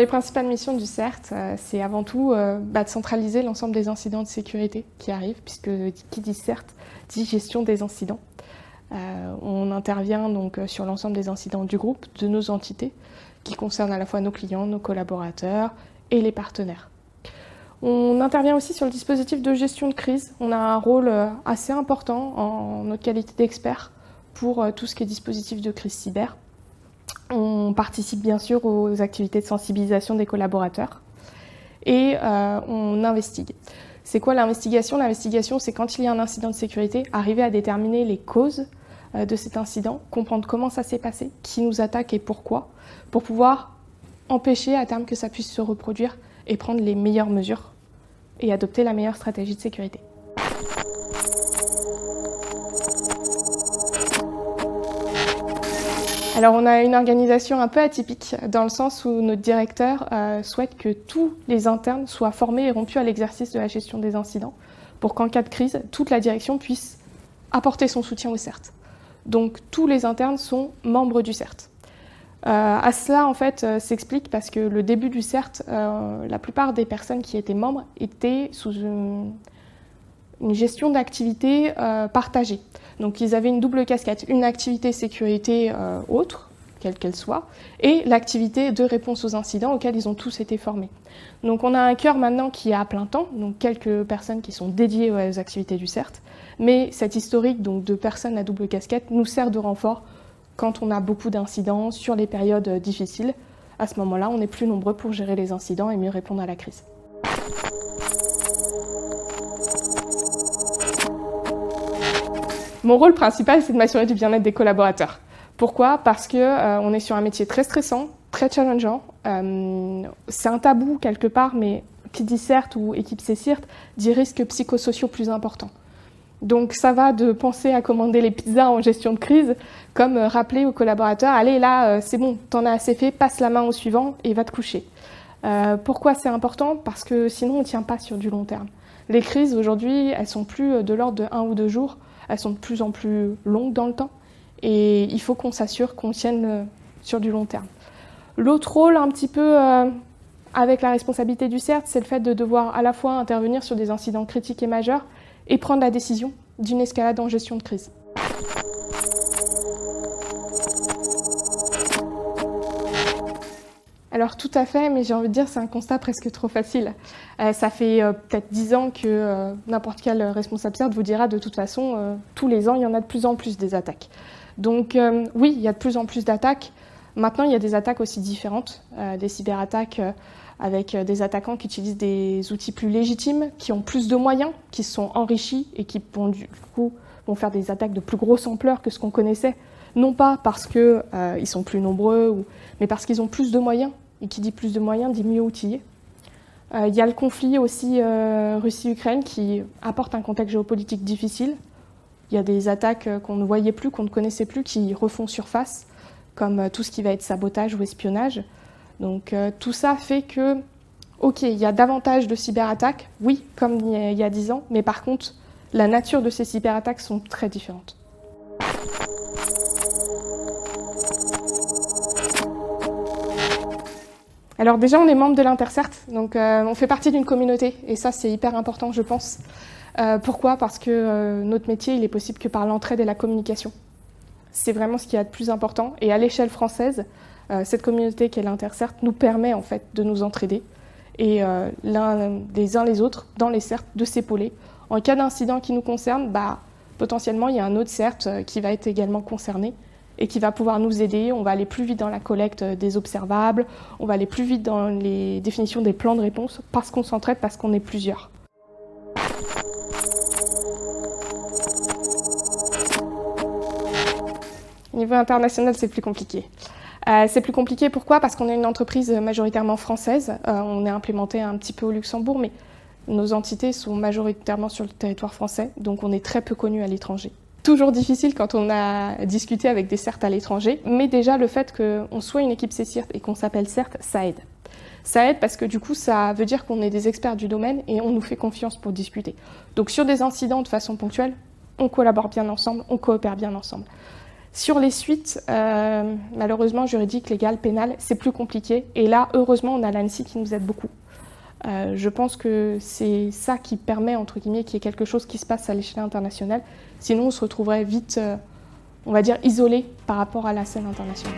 les principales missions du CERT, c'est avant tout de centraliser l'ensemble des incidents de sécurité qui arrivent, puisque qui dit CERT dit gestion des incidents. On intervient donc sur l'ensemble des incidents du groupe, de nos entités, qui concernent à la fois nos clients, nos collaborateurs et les partenaires. On intervient aussi sur le dispositif de gestion de crise. On a un rôle assez important en notre qualité d'expert pour tout ce qui est dispositif de crise cyber. On participe bien sûr aux activités de sensibilisation des collaborateurs et on investigue. C'est quoi l'investigation? L'investigation, c'est quand il y a un incident de sécurité, arriver à déterminer les causes de cet incident, comprendre comment ça s'est passé, qui nous attaque et pourquoi, pour pouvoir empêcher à terme que ça puisse se reproduire et prendre les meilleures mesures et adopter la meilleure stratégie de sécurité. Alors on a une organisation un peu atypique dans le sens où notre directeur souhaite que tous les internes soient formés et rompus à l'exercice de la gestion des incidents pour qu'en cas de crise, toute la direction puisse apporter son soutien au CERT. Donc tous les internes sont membres du CERT. À cela en fait s'explique parce que le début du CERT, la plupart des personnes qui étaient membres étaient sous une gestion d'activité partagée. Donc ils avaient une double casquette, une activité sécurité autre, quelle qu'elle soit, et l'activité de réponse aux incidents auxquels ils ont tous été formés. Donc on a un cœur maintenant qui est à plein temps, donc quelques personnes qui sont dédiées aux activités du CERT, mais cet historique donc, de personnes à double casquette nous sert de renfort quand on a beaucoup d'incidents sur les périodes difficiles. À ce moment-là, on est plus nombreux pour gérer les incidents et mieux répondre à la crise. Mon rôle principal, c'est de m'assurer du bien-être des collaborateurs. Pourquoi? Parce qu'on est sur un métier très stressant, très challengeant. C'est un tabou quelque part, mais qui dit CERT ou équipe CECIRT dit risques psychosociaux plus importants. Donc ça va de penser à commander les pizzas en gestion de crise, comme rappeler aux collaborateurs, allez là, c'est bon, t'en as assez fait, passe la main au suivant et va te coucher. Pourquoi c'est important? Parce que sinon on ne tient pas sur du long terme. Les crises aujourd'hui, elles sont plus de l'ordre de 1 ou 2 jours. Elles sont de plus en plus longues dans le temps et il faut qu'on s'assure qu'on tienne sur du long terme. L'autre rôle, un petit peu avec la responsabilité du CERT, c'est le fait de devoir à la fois intervenir sur des incidents critiques et majeurs et prendre la décision d'une escalade en gestion de crise. Alors tout à fait, mais j'ai envie de dire c'est un constat presque trop facile. Ça fait peut-être 10 ans que n'importe quel responsable CERT vous dira de toute façon, tous les ans, il y en a de plus en plus des attaques. Donc oui, il y a de plus en plus d'attaques. Maintenant, il y a des attaques aussi différentes, des cyberattaques avec des attaquants qui utilisent des outils plus légitimes, qui ont plus de moyens, qui se sont enrichis et qui vont, du coup, vont faire des attaques de plus grosse ampleur que ce qu'on connaissait. Non pas parce qu'ils sont plus nombreux, mais parce qu'ils ont plus de moyens. Et qui dit plus de moyens, dit mieux outillés. Il y a le conflit aussi Russie-Ukraine qui apporte un contexte géopolitique difficile. Il y a des attaques qu'on ne voyait plus, qu'on ne connaissait plus, qui refont surface, comme tout ce qui va être sabotage ou espionnage. Donc tout ça fait que, ok, il y a davantage de cyberattaques, oui, comme il y a 10 ans, mais par contre, la nature de ces cyberattaques sont très différentes. Alors déjà, on est membre de l'Intercert, donc on fait partie d'une communauté, et ça c'est hyper important, je pense. Pourquoi? Parce que notre métier, il est possible que par l'entraide et la communication. C'est vraiment ce qu'il y a de plus important, et à l'échelle française, cette communauté qu'est l'Intercert nous permet en fait de nous entraider, et les uns les autres, dans les CERT, de s'épauler. En cas d'incident qui nous concerne, potentiellement il y a un autre CERT qui va être également concerné, et qui va pouvoir nous aider. On va aller plus vite dans la collecte des observables, on va aller plus vite dans les définitions des plans de réponse, parce qu'on s'entraide, parce qu'on est plusieurs. Au niveau international, c'est plus compliqué. C'est plus compliqué, pourquoi? Parce qu'on est une entreprise majoritairement française. On est implémenté un petit peu au Luxembourg, mais nos entités sont majoritairement sur le territoire français, donc on est très peu connus à l'étranger. Toujours difficile quand on a discuté avec des CERT à l'étranger, mais déjà le fait qu'on soit une équipe CECIRT et qu'on s'appelle CERT, ça aide. Ça aide parce que du coup, ça veut dire qu'on est des experts du domaine et on nous fait confiance pour discuter. Donc sur des incidents de façon ponctuelle, on collabore bien ensemble, on coopère bien ensemble. Sur les suites, malheureusement, juridique, légal, pénal, c'est plus compliqué. Et là, heureusement, on a l'ANSSI qui nous aide beaucoup. Je pense que c'est ça qui permet, entre guillemets, qu'il y ait quelque chose qui se passe à l'échelle internationale. Sinon, on se retrouverait vite, on va dire, isolé par rapport à la scène internationale.